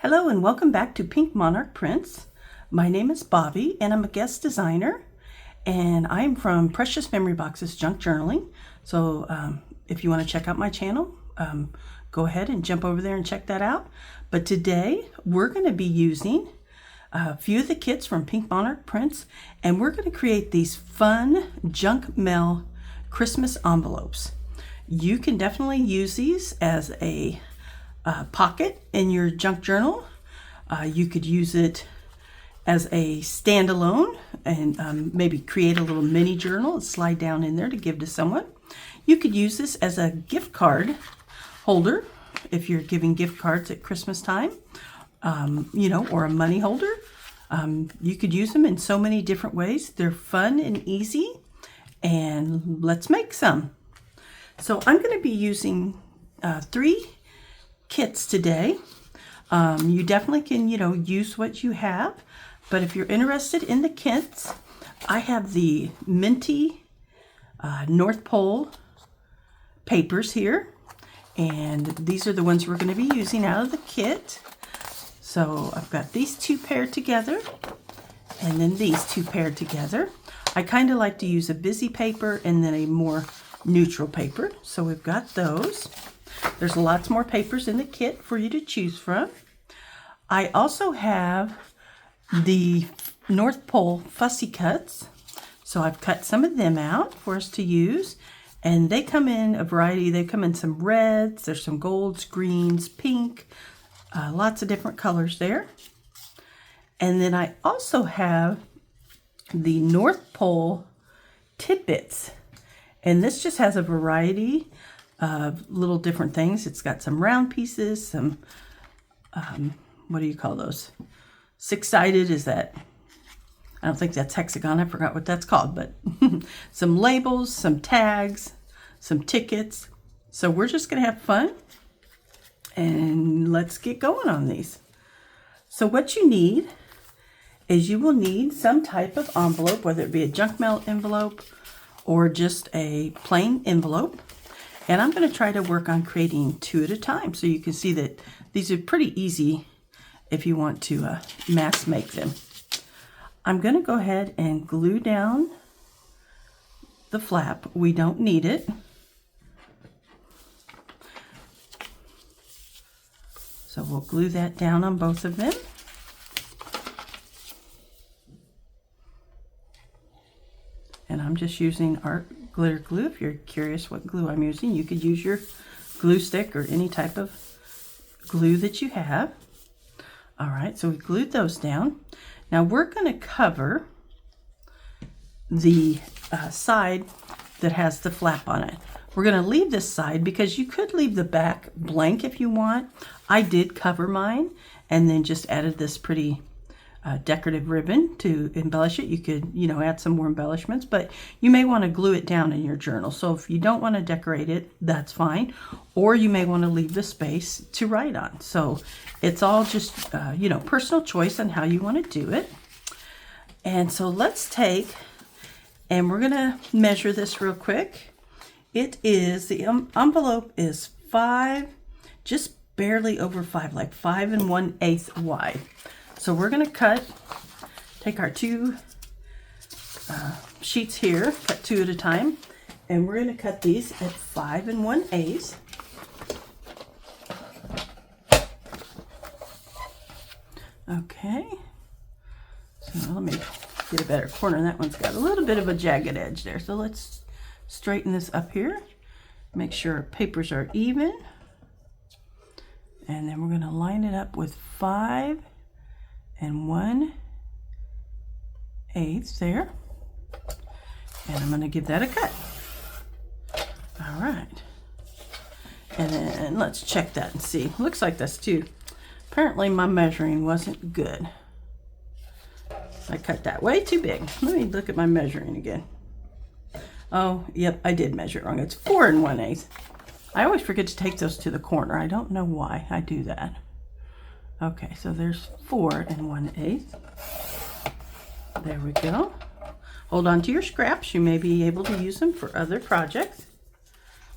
Hello and welcome back to Pink Monarch Prints. My name is Bobby and I'm a guest designer, and I'm from Precious Memory Boxes Junk Journaling. So if you want to check out my channel, go ahead and jump over there and check that out. But today we're going to be using a few of the kits from Pink Monarch Prints, and we're going to create these fun junk mail Christmas envelopes. You can definitely use these as a pocket in your junk journal. You could use it as a standalone and maybe create a little mini journal and slide down in there to give to someone. You could use this as a gift card holder if you're giving gift cards at Christmas time, or a money holder. You could use them in so many different ways. They're fun and easy, and let's make some. So I'm going to be using 3 kits today. You definitely can, use what you have, but if you're interested in the kits, I have the minty North Pole papers here, and these are the ones we're going to be using out of the kit. So I've got these 2 paired together, and then these 2 paired together. I kind of like to use a busy paper and then a more neutral paper, so we've got those. There's lots more papers in the kit for you to choose from. I also have the North Pole fussy cuts, so I've cut some of them out for us to use, and they come in a variety. They come in some reds, there's some golds, greens, pink, lots of different colors there. And then I also have the North Pole tidbits, and this just has a variety of little different things. It's got some round pieces, some what do you call those? 6-sided, is that? I don't think that's hexagon. I forgot what that's called, but some labels, some tags, some tickets. So we're just going to have fun, and let's get going on these. So what you need is you will need some type of envelope, whether it be a junk mail envelope or just a plain envelope. And I'm going to try to work on creating 2 at a time, so you can see that these are pretty easy if you want to mass make them. I'm going to go ahead and glue down the flap. We don't need it. So we'll glue that down on both of them. And I'm just using art glitter glue. If you're curious what glue I'm using, you could use your glue stick or any type of glue that you have. All right, so we glued those down. Now we're going to cover the side that has the flap on it. We're going to leave this side because you could leave the back blank if you want. I did cover mine and then just added this pretty decorative ribbon to embellish it. You could, add some more embellishments, but you may want to glue it down in your journal. So if you don't want to decorate it, that's fine. Or you may want to leave the space to write on. So it's all just, personal choice on how you want to do it. And so let's take, and we're going to measure this real quick. It is, the envelope is 5, just barely over 5, like 5 1/8 wide. So we're going to take our 2 sheets here, cut 2 at a time, and we're going to cut these at 5 1/8. Okay, so let me get a better corner. That one's got a little bit of a jagged edge there. So let's straighten this up here, make sure our papers are even, and then we're going to line it up with 5 1/8 there, and I'm going to give that a cut. All right, and then let's check that and see. Looks like that's 2. Apparently my measuring wasn't good. I cut that way too big. Let me look at my measuring again. Oh, yep, I did measure it wrong. It's 4 1/8. I always forget to take those to the corner. I don't know why I do that. Okay, so there's 4 1/8. There we go. Hold on to your scraps. You may be able to use them for other projects.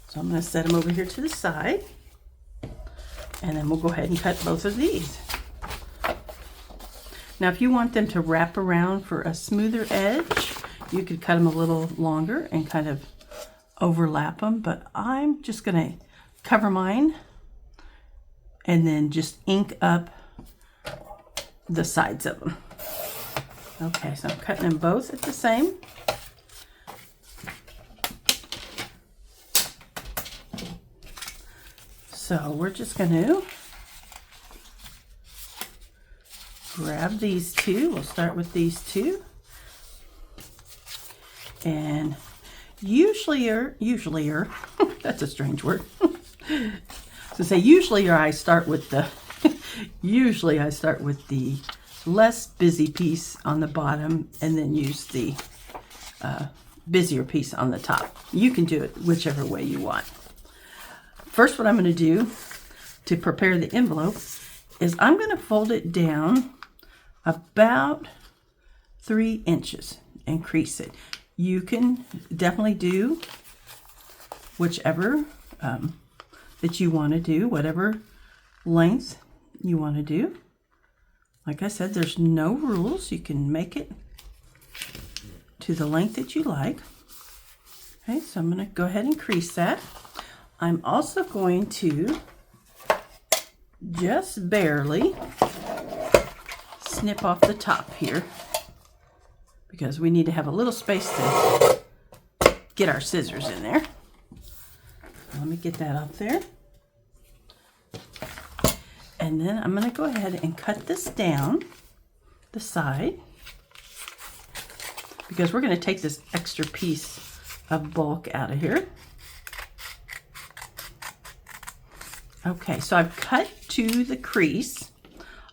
So I'm going to set them over here to the side. And then we'll go ahead and cut both of these. Now, if you want them to wrap around for a smoother edge, you could cut them a little longer and kind of overlap them, but I'm just gonna cover mine and then just ink up the sides of them. Okay, so I'm cutting them both at the same. So we're just going to grab these two. We'll start with these two. And usually that's a strange word. So say usually I start with the less busy piece on the bottom and then use the busier piece on the top. You can do it whichever way you want. First, what I'm going to do to prepare the envelope is I'm going to fold it down about 3 inches and crease it. You can definitely do whichever that you want to do, whatever length you want to do. Like I said, there's no rules. You can make it to the length that you like. Okay, so I'm going to go ahead and crease that. I'm also going to just barely snip off the top here because we need to have a little space to get our scissors in there. Let me get that up there. And then I'm going to go ahead and cut this down the side because we're going to take this extra piece of bulk out of here. Okay, so I've cut to the crease.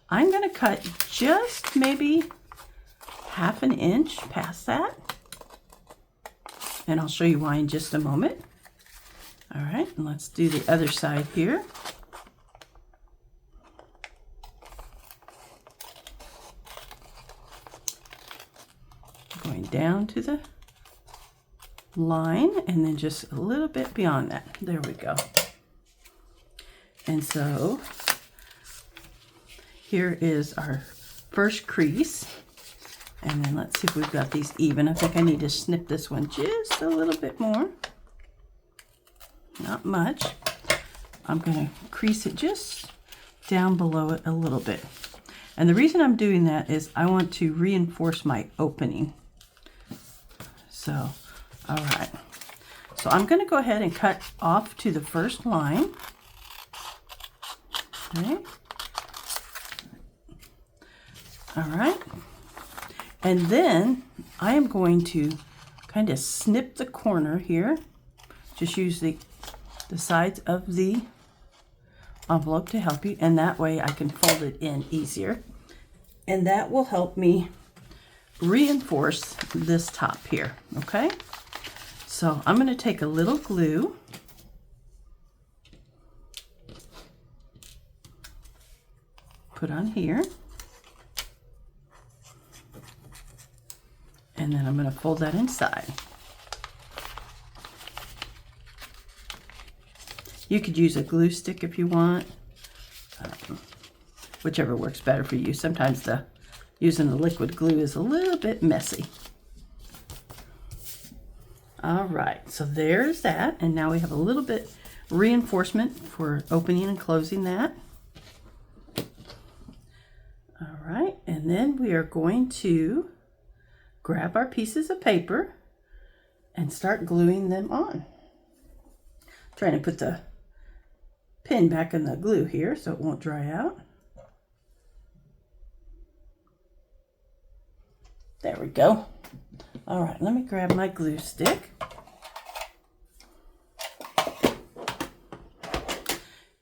I'm going to cut just maybe 1/2 inch past that. And I'll show you why in just a moment. All right, and let's do the other side here. Going down to the line and then just a little bit beyond that. There we go. And so here is our first crease. And then let's see if we've got these even. I think I need to snip this one just a little bit more. Not much. I'm going to crease it just down below it a little bit. And the reason I'm doing that is I want to reinforce my opening. So, all right. So I'm going to go ahead and cut off to the first line. Okay. All right. And then I am going to kind of snip the corner here. Just use the sides of the envelope to help you, and that way I can fold it in easier. And that will help me reinforce this top here, okay? So I'm going to take a little glue. Put on here. And then I'm going to fold that inside. You could use a glue stick if you want, whichever works better for you. Sometimes using the liquid glue is a little bit messy. All right, so there's that. And now we have a little bit reinforcement for opening and closing that. All right, and then we are going to grab our pieces of paper and start gluing them on. Trying to put the pin back in the glue here so it won't dry out. There we go. All right, let me grab my glue stick.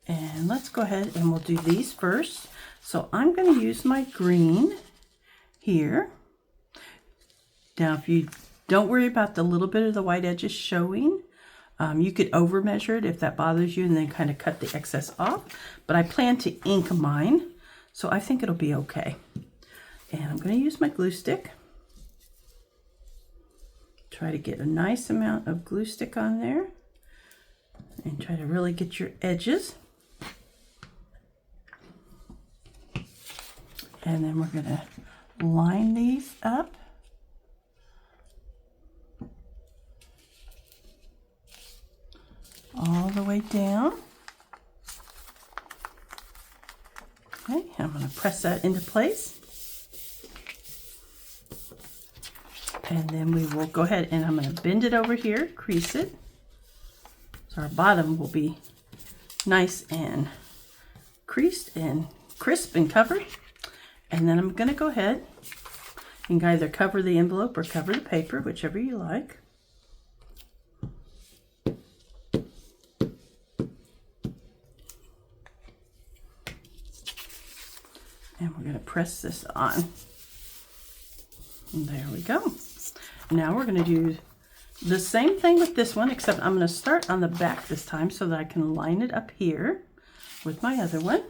And let's go ahead and we'll do these first. So I'm going to use my green here. Now, if you don't worry about the little bit of the white edges showing, you could over measure it if that bothers you and then kind of cut the excess off. But I plan to ink mine, so I think it'll be okay. And I'm going to use my glue stick. Try to get a nice amount of glue stick on there. And try to really get your edges. And then we're going to line these up. All the way down. Okay, I'm going to press that into place. And then we will go ahead and I'm going to bend it over here, crease it. So our bottom will be nice and creased and crisp and covered. And then I'm going to go ahead and either cover the envelope or cover the paper, whichever you like. And we're going to press this on. And there we go. Now we're going to do the same thing with this one, except I'm going to start on the back this time so that I can line it up here with my other one.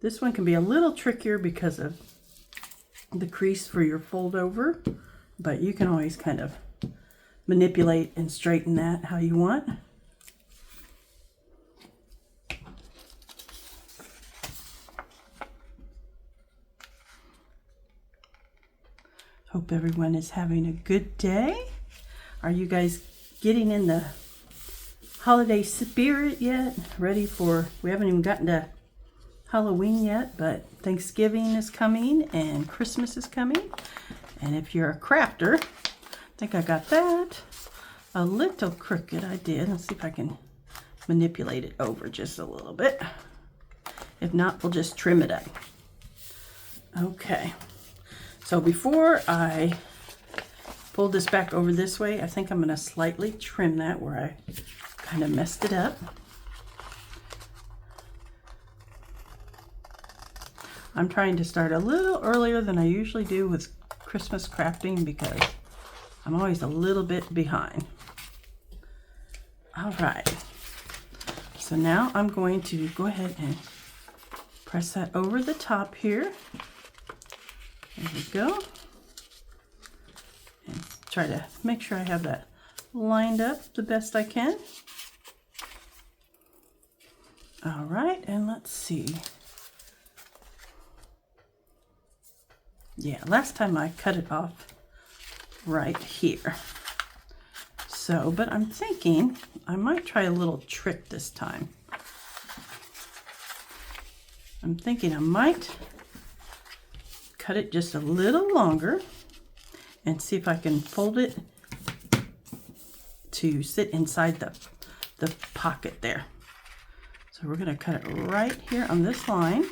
This one can be a little trickier because of the crease for your fold over, but you can always kind of manipulate and straighten that how you want. Hope everyone is having a good day. Are you guys getting in the holiday spirit yet? Ready for, we haven't even gotten to Halloween yet, but Thanksgiving is coming and Christmas is coming. And if you're a crafter, I think I got that a little crooked. I did. Let's see if I can manipulate it over just a little bit. If not, we'll just trim it up. Okay. So before I pull this back over this way, I think I'm going to slightly trim that where I kind of messed it up. I'm trying to start a little earlier than I usually do with Christmas crafting because I'm always a little bit behind. All right. So now I'm going to go ahead and press that over the top here. There we go. And try to make sure I have that lined up the best I can. All right, and let's see. Yeah, last time I cut it off right here. So, but I'm thinking I might try a little trick this time. I'm thinking I might cut it just a little longer and see if I can fold it to sit inside the pocket there. So we're going to cut it right here on this line.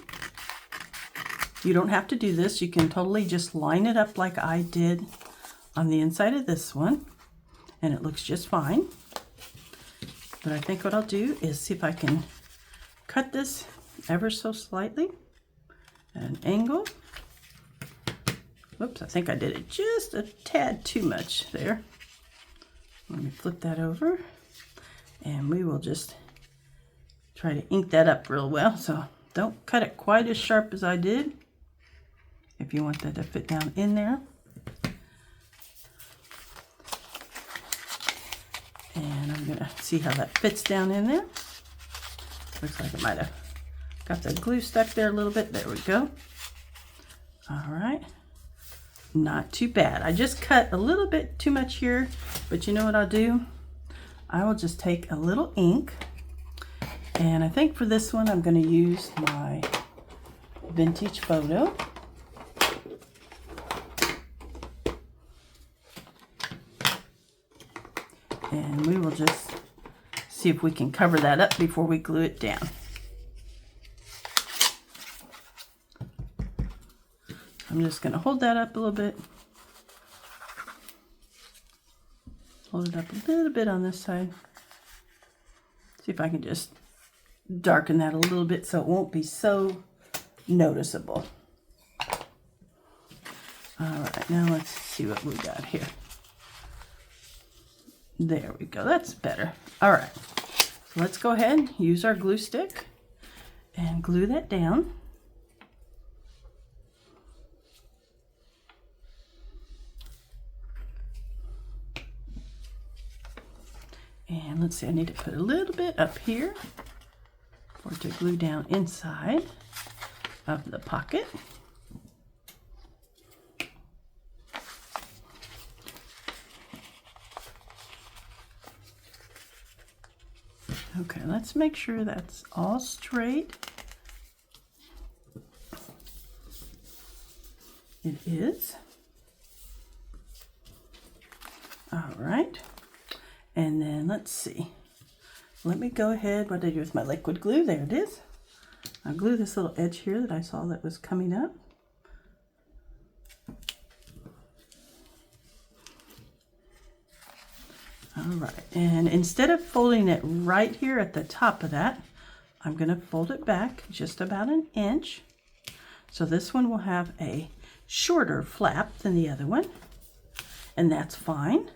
You don't have to do this. You can totally just line it up like I did on the inside of this one, and it looks just fine. But I think what I'll do is see if I can cut this ever so slightly at an angle. Whoops, I think I did it just a tad too much there. Let me flip that over, and we will just try to ink that up real well. So don't cut it quite as sharp as I did if you want that to fit down in there. And I'm gonna see how that fits down in there. Looks like it might have got the glue stuck there a little bit. There we go. All right. Not too bad. I just cut a little bit too much here, but you know what I'll do? I will just take a little ink, and I think for this one I'm going to use my vintage photo. And we will just see if we can cover that up before we glue it down. I'm just going to hold that up a little bit. Hold it up a little bit on this side. See if I can just darken that a little bit so it won't be so noticeable. All right, now let's see what we got here. There we go, that's better. All right, so let's go ahead and use our glue stick and glue that down. And let's see, I need to put a little bit up here for it to glue down inside. of the pocket. Okay, let's make sure that's all straight. It is. All right. And then let's see. Let me go ahead. What did I do with my liquid glue? There it is. I'll glue this little edge here that I saw that was coming up. All right, and instead of folding it right here at the top of that, I'm going to fold it back just about an inch. So this one will have a shorter flap than the other one, and that's fine.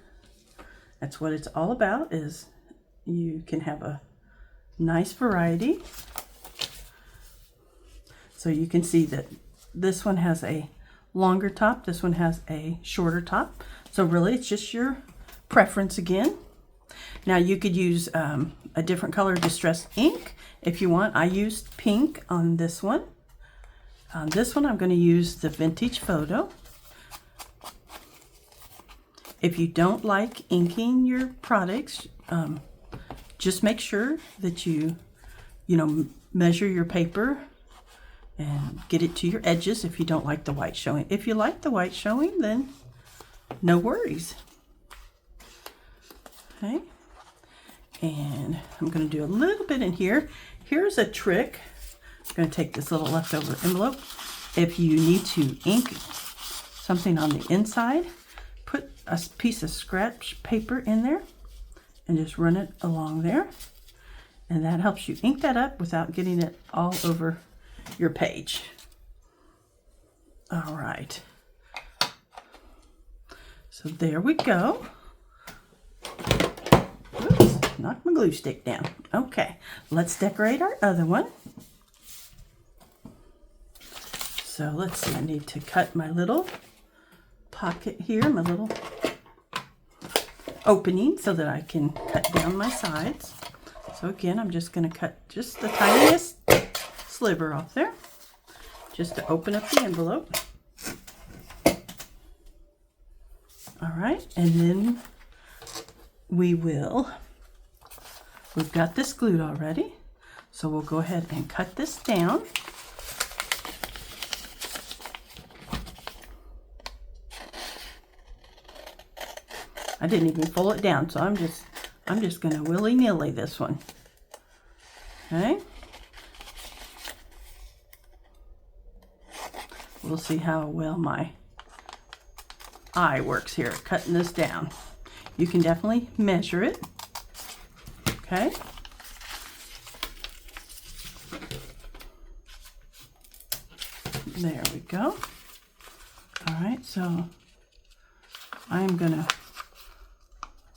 That's what it's all about, is you can have a nice variety. So you can see that this one has a longer top, this one has a shorter top. So really it's just your preference again. Now you could use a different color distress ink if you want. I used pink on this one. On this one I'm going to use the Vintage Photo. If you don't like inking your products, just make sure that you measure your paper and get it to your edges if you don't like the white showing. If you like the white showing, then no worries. Okay, and I'm going to do a little bit in here. Here's a trick. I'm going to take this little leftover envelope. If you need to ink something on the inside, put a piece of scratch paper in there and just run it along there. And that helps you ink that up without getting it all over your page. All right. So there we go. Oops, knocked my glue stick down. Okay, let's decorate our other one. So let's see, I need to cut my little pocket here, my little opening so that I can cut down my sides. So again, I'm just going to cut just the tiniest sliver off there, just to open up the envelope. All right, and then we've got this glued already, so we'll go ahead and cut this down. I didn't even fold it down, so I'm just going to willy-nilly this one. Okay. We'll see how well my eye works here, cutting this down. You can definitely measure it. Okay. There we go. All right, so I'm gonna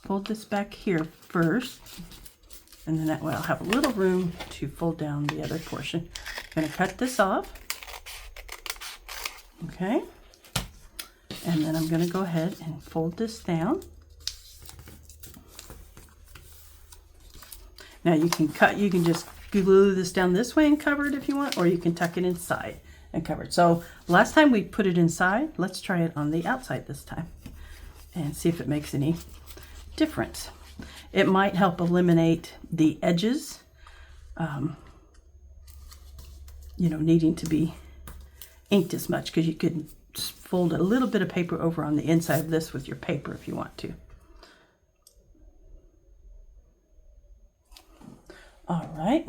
fold this back here first, and then that way I'll have a little room to fold down the other portion. I'm gonna cut this off. Okay. And then I'm going to go ahead and fold this down. Now you can just glue this down this way and cover it if you want, or you can tuck it inside and cover it. So last time we put it inside, let's try it on the outside this time and see if it makes any difference. It might help eliminate the edges, needing to be inked as much, because you could fold a little bit of paper over on the inside of this with your paper if you want to. All right,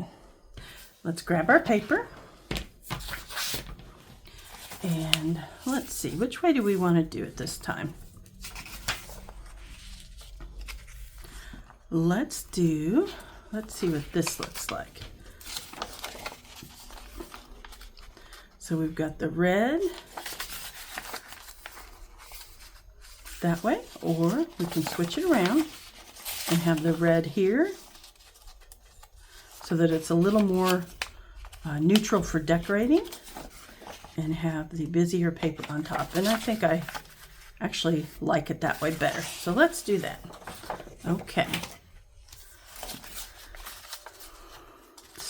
let's grab our paper and let's see, which way do we want to do it this time? Let's see what this looks like. So we've got the red that way, or we can switch it around and have the red here so that it's a little more neutral for decorating, and have the busier paper on top. And I think I actually like it that way better. So let's do that. Okay.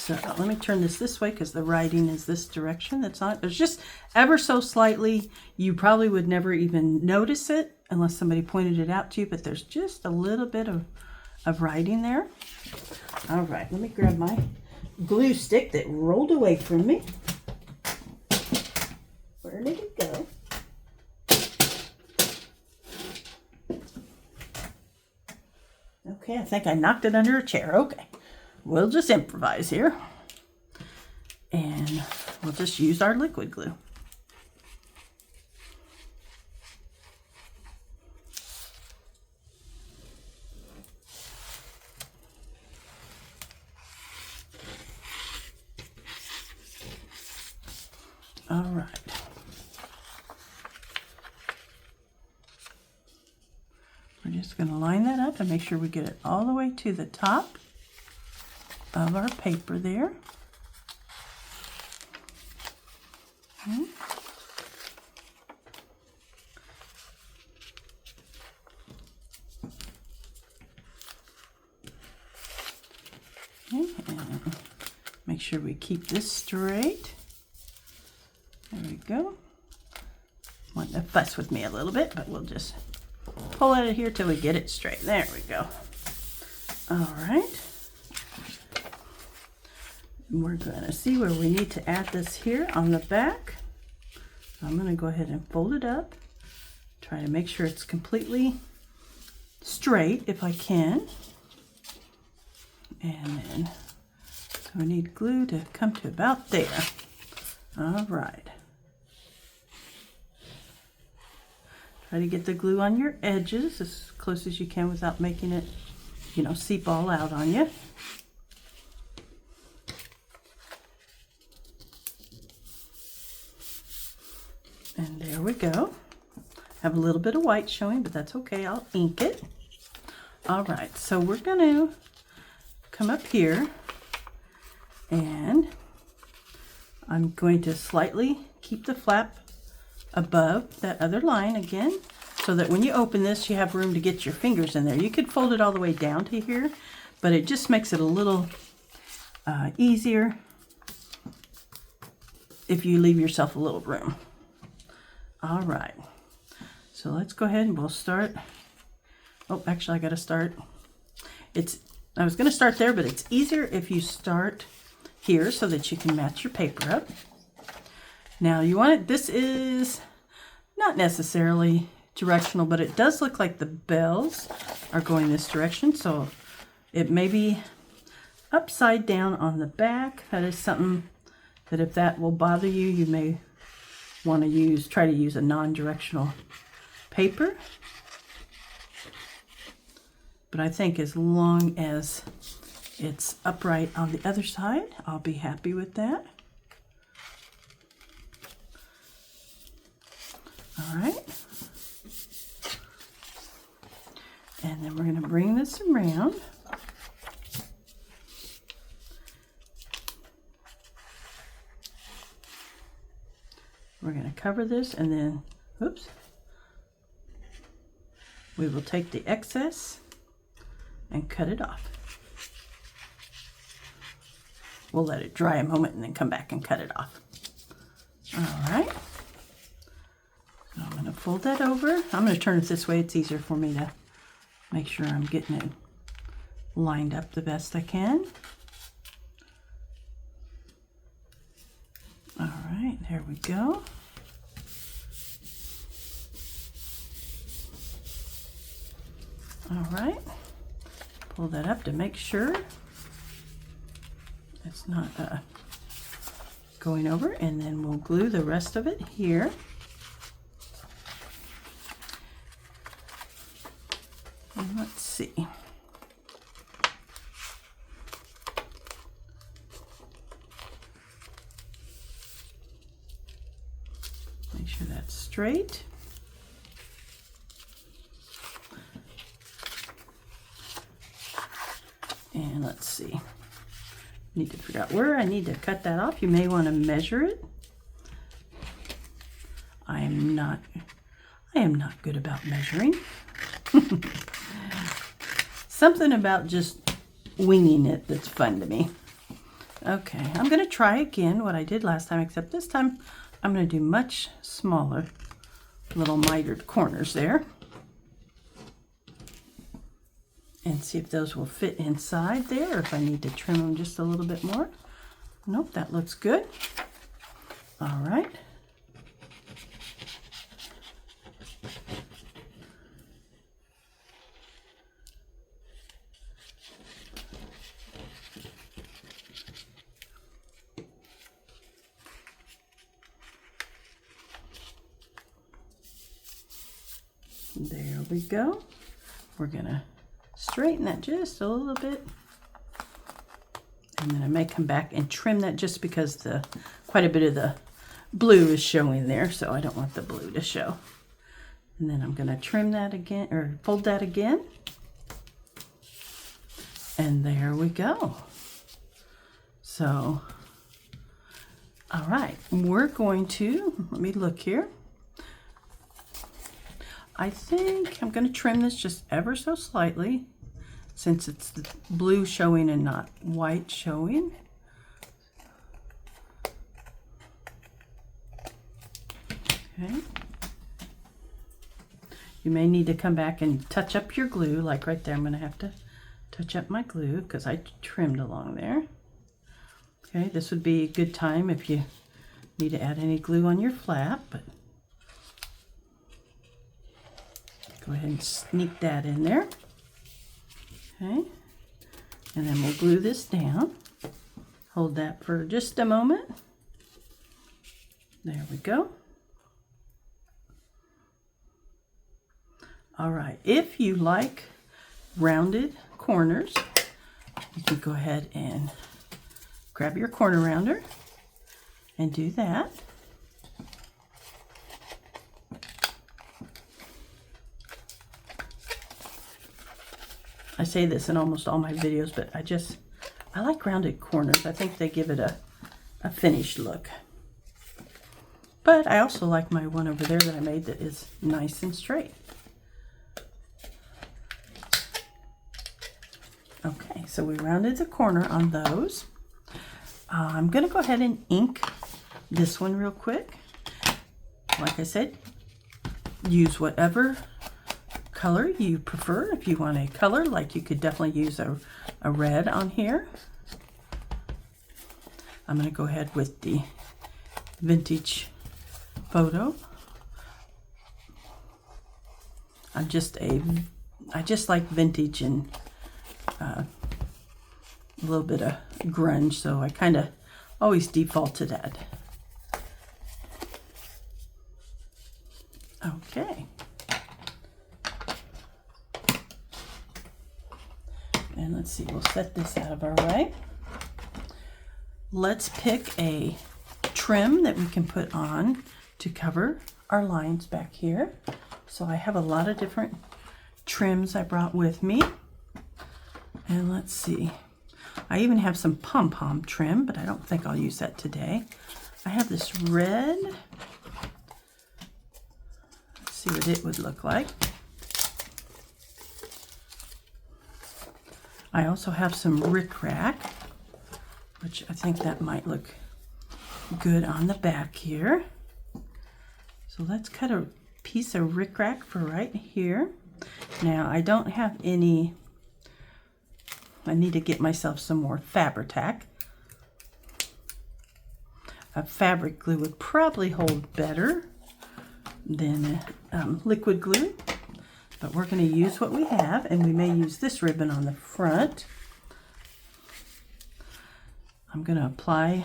So let me turn this way because the writing is this direction. There's just ever so slightly. You probably would never even notice it unless somebody pointed it out to you, but there's just a little bit of writing there. All right, let me grab my glue stick that rolled away from me. Where did it go? Okay, I think I knocked it under a chair. Okay, we'll just improvise here. And we'll just use our liquid glue. All right. We're just going to line that up and make sure we get it all the way to the top of our paper there. Okay. And make sure we keep this straight. There we go. Want to fuss with me a little bit, but we'll just pull out of here till we get it straight. There we go. All right. We're going to see where we need to add this here on the back. I'm going to go ahead and fold it up. Try to make sure it's completely straight if I can. And then, so we need glue to come to about there. All right. Try to get the glue on your edges as close as you can without making it, seep all out on you. And there we go. Have a little bit of white showing, but that's okay. I'll ink it. All right, so we're going to come up here and I'm going to slightly keep the flap above that other line again, so that when you open this, you have room to get your fingers in there. You could fold it all the way down to here, but it just makes it a little easier if you leave yourself a little room. All right, so let's go ahead and we'll start. Oh, actually, I got to start. I was going to start there, but it's easier if you start here so that you can match your paper up. Now you want it, this is not necessarily directional, but it does look like the bells are going this direction. So it may be upside down on the back. That is something that if that will bother you, you may want to try to use a non-directional paper. But I think as long as it's upright on the other side, I'll be happy with that. All right. And then we're going to bring this around. We're going to cover this and then, oops, we will take the excess and cut it off. We'll let it dry a moment and then come back and cut it off. All right. So I'm going to fold that over. I'm going to turn it this way. It's easier for me to make sure I'm getting it lined up the best I can. All right, there we go. All right, pull that up to make sure it's not going over, and then we'll glue the rest of it here. And let's see. Make sure that's straight. And let's see. Need to figure out where I need to cut that off. You may want to measure it. I am not good about measuring. Something about just winging it that's fun to me. Okay, I'm going to try again what I did last time, except this time I'm going to do much smaller little mitered corners there. And see if those will fit inside there, or if I need to trim them just a little bit more. Nope, that looks good. All right. There we go. We're gonna straighten that just a little bit. And then I may come back and trim that just because quite a bit of the blue is showing there, so I don't want the blue to show. And then I'm gonna trim that again, or fold that again. And there we go. So, all right, we're going to, let me look here. I think I'm going to trim this just ever so slightly, since it's the blue showing and not white showing. Okay. You may need to come back and touch up your glue, like right there. I'm going to have to touch up my glue because I trimmed along there. Okay, this would be a good time if you need to add any glue on your flap, but go ahead and sneak that in there. Okay, and then we'll glue this down. Hold that for just a moment. There we go. All right, if you like rounded corners, you can go ahead and grab your corner rounder and do that. I say this in almost all my videos, but I like rounded corners. I think they give it a finished look. But I also like my one over there that I made that is nice and straight. Okay, so we rounded the corner on those. I'm going to go ahead and ink this one real quick. Like I said, use whatever color you prefer. If you want a color, like you could definitely use a red on here. I'm going to go ahead with the vintage photo. I just like vintage and a little bit of grunge, so I kind of always default to that. Okay. And let's see, we'll set this out of our way. Let's pick a trim that we can put on to cover our lines back here. So I have a lot of different trims I brought with me. And let's see, I even have some pom-pom trim, but I don't think I'll use that today. I have this red. Let's see what it would look like. I also have some rickrack, which I think that might look good on the back here. So let's cut a piece of rickrack for right here. Now I don't have any, I need to get myself some more Fabri-Tac. A fabric glue would probably hold better than liquid glue. But we're going to use what we have, and we may use this ribbon on the front. I'm going to apply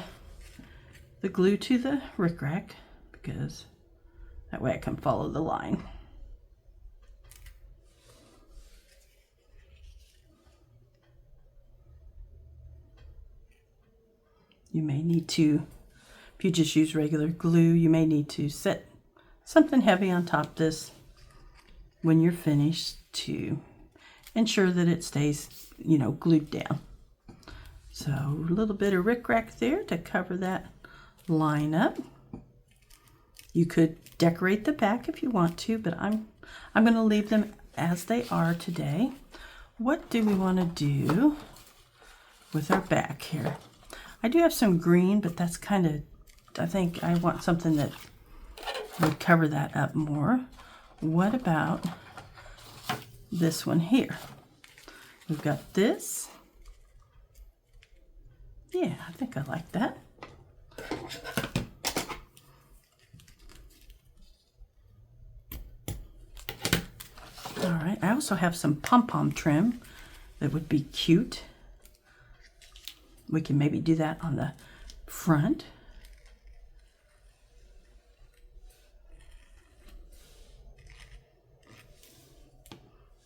the glue to the rickrack because that way I can follow the line. You may need to, if you just use regular glue, you may need to set something heavy on top of this when you're finished to ensure that it stays, you know, glued down. So a little bit of rickrack there to cover that line up. You could decorate the back if you want to, but I'm going to leave them as they are today. What do we want to do with our back here? I do have some green, but that's kind of, I think I want something that would cover that up more. What about this one here? We've got this. Yeah, I think I like that. All right, I also have some pom-pom trim that would be cute. We can maybe do that on the front.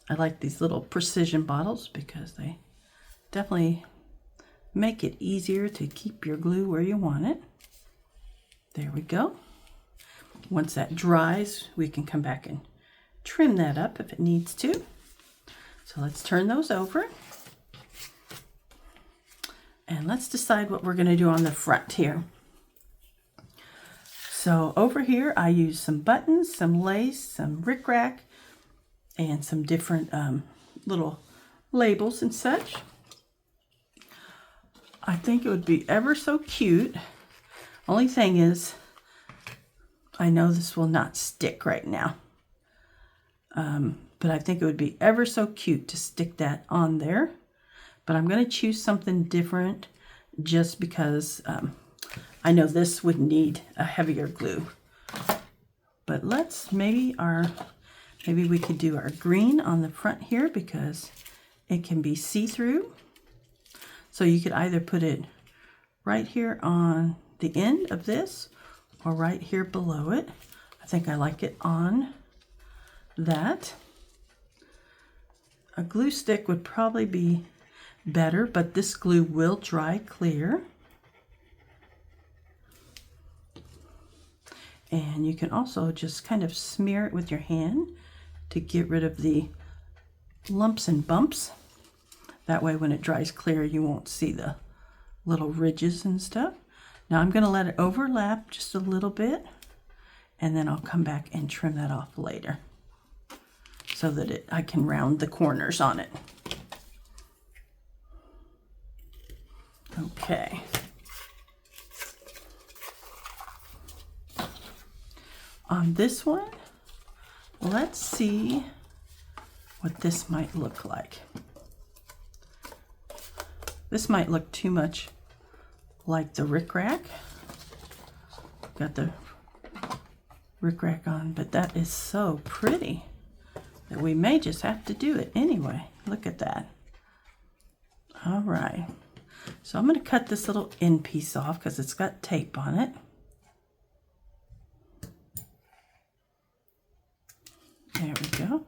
I like these little precision bottles because they definitely make it easier to keep your glue where you want it. There we go. Once that dries, we can come back and trim that up if it needs to. So let's turn those over. And let's decide what we're going to do on the front here. So over here, I use some buttons, some lace, some rickrack, and some different little labels and such. I think it would be ever so cute. Only thing is, I know this will not stick right now. But I think it would be ever so cute to stick that on there. But I'm going to choose something different just because I know this would need a heavier glue. But let's maybe we could do our green on the front here because it can be see-through. So you could either put it right here on the end of this or right here below it. I think I like it on that. A glue stick would probably be better, but this glue will dry clear. And you can also just kind of smear it with your hand to get rid of the lumps and bumps. That way when it dries clear, you won't see the little ridges and stuff. Now I'm going to let it overlap just a little bit, and then I'll come back and trim that off later so that I can round the corners on it. Okay. On this one, let's see what this might look like. This might look too much like the rickrack. Got the rickrack on, but that is so pretty that we may just have to do it anyway. Look at that. All right. So I'm going to cut this little end piece off because it's got tape on it. There we go.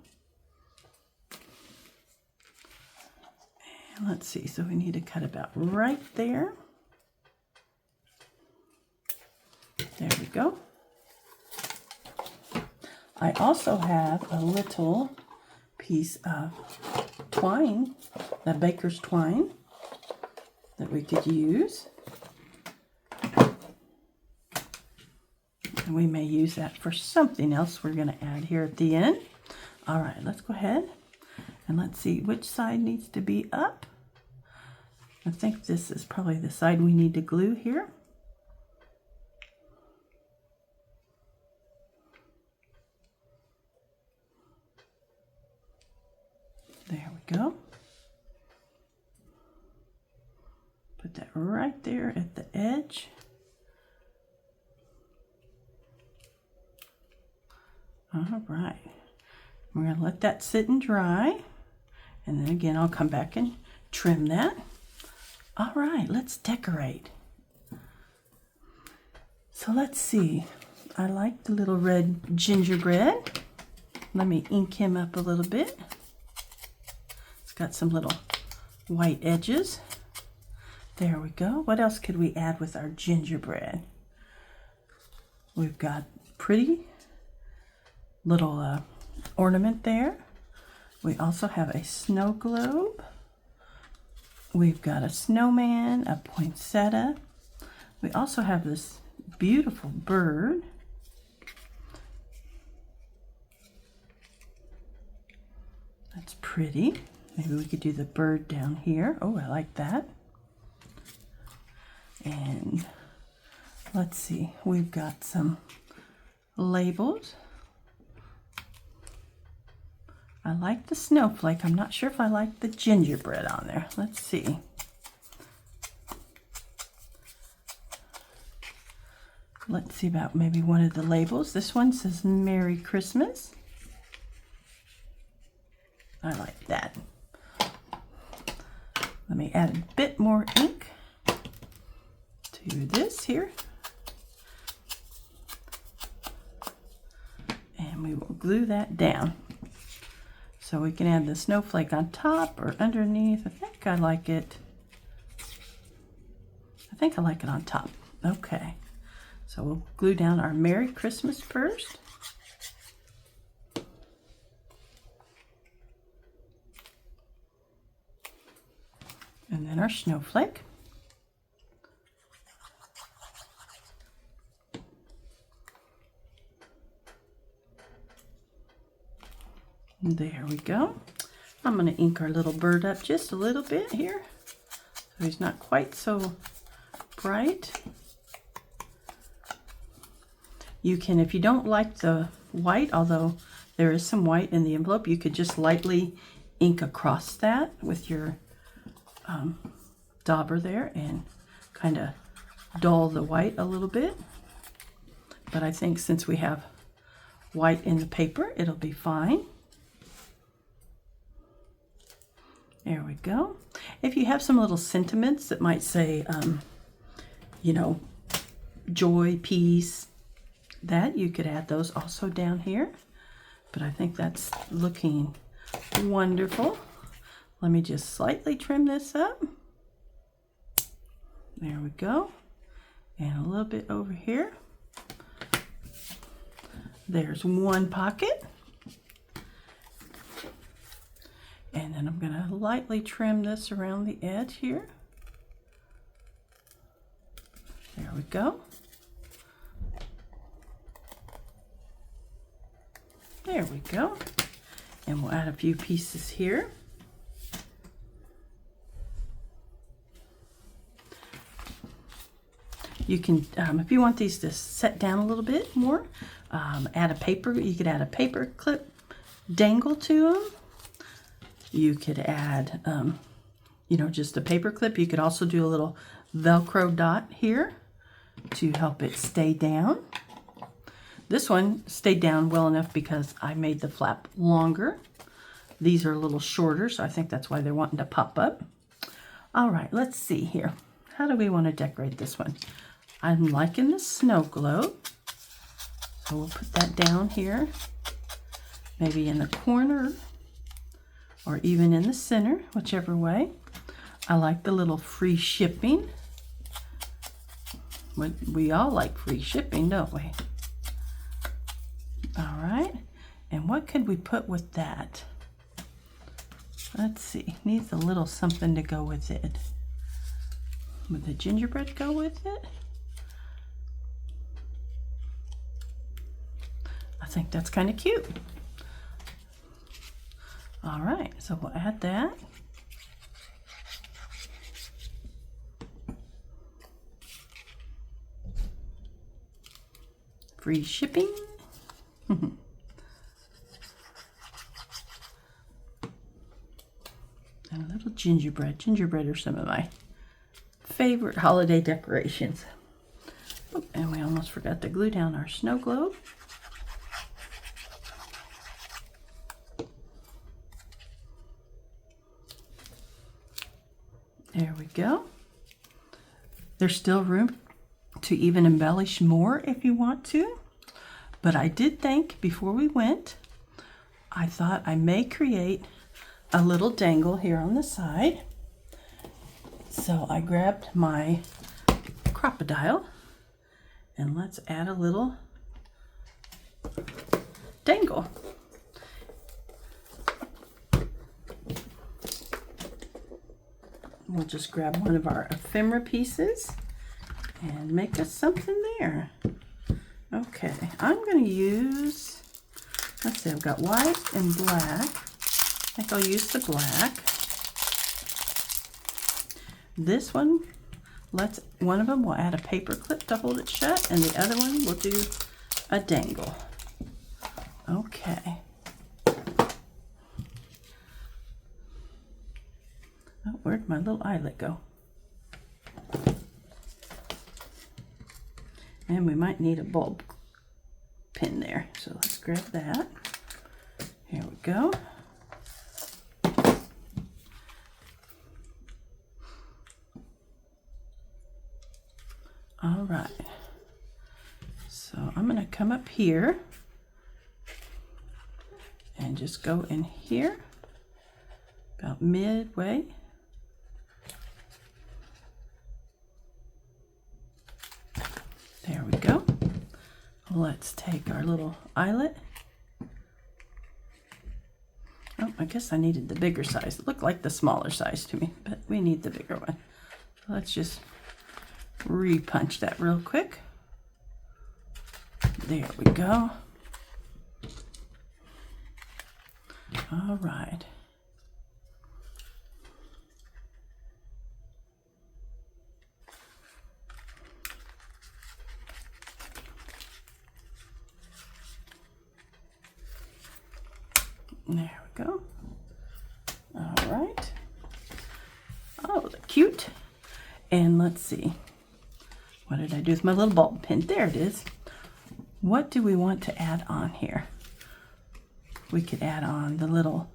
And let's see, so we need to cut about right there. There we go. I also have a little piece of twine, the baker's twine, that we could use. And we may use that for something else we're going to add here at the end. All right, let's go ahead and let's see which side needs to be up. I think this is probably the side we need to glue here. There we go. Put that right there at the edge. All right. We're going to let that sit and dry. And then again, I'll come back and trim that. All right, let's decorate. So let's see. I like the little red gingerbread. Let me ink him up a little bit. It's got some little white edges. There we go. What else could we add with our gingerbread? We've got pretty little ornament there. We also have a snow globe. We've got a snowman, a poinsettia. We also have this beautiful bird. That's pretty. Maybe we could do the bird down here. Oh, I like that. And let's see, we've got some labels. I like the snowflake. I'm not sure if I like the gingerbread on there. Let's see. Let's see about maybe one of the labels. This one says Merry Christmas. I like that. Let me add a bit more ink to this here. And we will glue that down. So we can add the snowflake on top or underneath. I think I like it on top. Okay. So we'll glue down our Merry Christmas first. And then our snowflake. There we go. I'm going to ink our little bird up just a little bit here, so he's not quite so bright. You can, if you don't like the white, although there is some white in the envelope, you could just lightly ink across that with your dauber there and kind of dull the white a little bit. But I think since we have white in the paper, it'll be fine. There we go. If you have some little sentiments that might say, you know, joy, peace, that you could add those also down here. But I think that's looking wonderful. Let me just slightly trim this up. There we go. And a little bit over here. There's one pocket. And then I'm going to lightly trim this around the edge here. There we go. There we go. And we'll add a few pieces here. You can, if you want these to set down a little bit more, add a paper. You could add a paper clip dangle to them. You could add, you know, just a paper clip. You could also do a little Velcro dot here to help it stay down. This one stayed down well enough because I made the flap longer. These are a little shorter, so I think that's why they're wanting to pop up. All right, let's see here. How do we want to decorate this one? I'm liking the snow globe. So we'll put that down here, maybe in the corner or even in the center, whichever way. I like the little free shipping. We all like free shipping, don't we? All right, and what could we put with that? Let's see, needs a little something to go with it. Would the gingerbread go with it? I think that's kind of cute. All right, so we'll add that. Free shipping. And a little gingerbread. Gingerbread are some of my favorite holiday decorations. Oh, and we almost forgot to glue down our snow globe. There we go. There's still room to even embellish more if you want to. But I did think before we went, I thought I may create a little dangle here on the side. So I grabbed my crocodile and let's add a little dangle. We'll just grab one of our ephemera pieces and make us something there. Okay, I'm going to use, let's see, I've got white and black. I think I'll use the black. This one one of them we'll add a paper clip to hold it shut, and the other one we'll do a dangle. Okay. Oh, where'd my little eyelet go? And we might need a bulb pin there, so let's grab that. Here we go. All right, so I'm going to come up here and just go in here about midway. There we go. Let's take our little eyelet. Oh, I guess I needed the bigger size. It looked like the smaller size to me, but we need the bigger one. So let's just re-punch that real quick. There we go. All right. There we go. All right. Oh, they're cute. And let's see. What did I do with my little bulb pin? There it is. What do we want to add on here? We could add on the little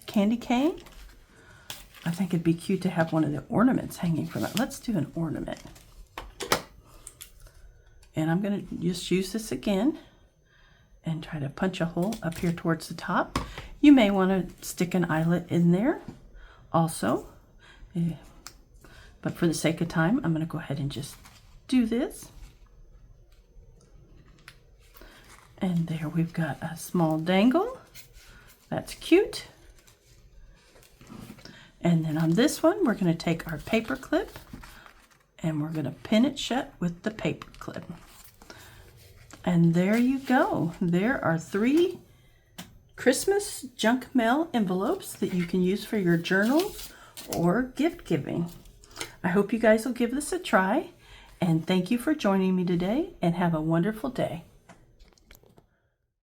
candy cane. I think it'd be cute to have one of the ornaments hanging from it. Let's do an ornament. And I'm going to just use this again and try to punch a hole up here towards the top. You may want to stick an eyelet in there also. But for the sake of time, I'm going to go ahead and just do this. And there we've got a small dangle. That's cute. And then on this one, we're going to take our paper clip and we're going to pin it shut with the paper clip. And there you go. There are 3 Christmas junk mail envelopes that you can use for your journals or gift giving. I hope you guys will give this a try, and thank you for joining me today, and have a wonderful day.